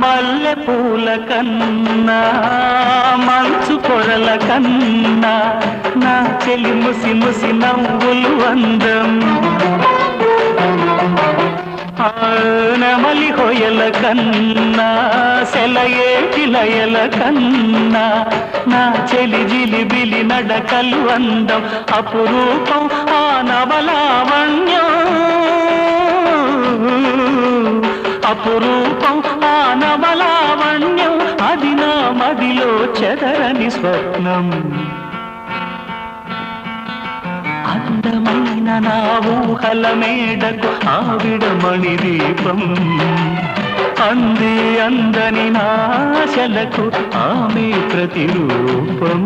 మల్లె పూల కన్నా మంచు పొరల కన్నా నా చెలి ముసి ముసి నవ్వులు అందం నెమలి హొయల కన్నా సెలయేటి లయల కన్నా నా చెలి జిలిబిలి నడకలు అందం అపురూపం ఆ నవలావణ్యం అపురూపం ఆ నవలావణ్యం అది నా మదిలో చెదరని స్వప్నం అందమైన నా ఊహల మేడకు ఆవిడమణి దీపం అంది అందని నాశలకు ఆమె ప్రతిరూపం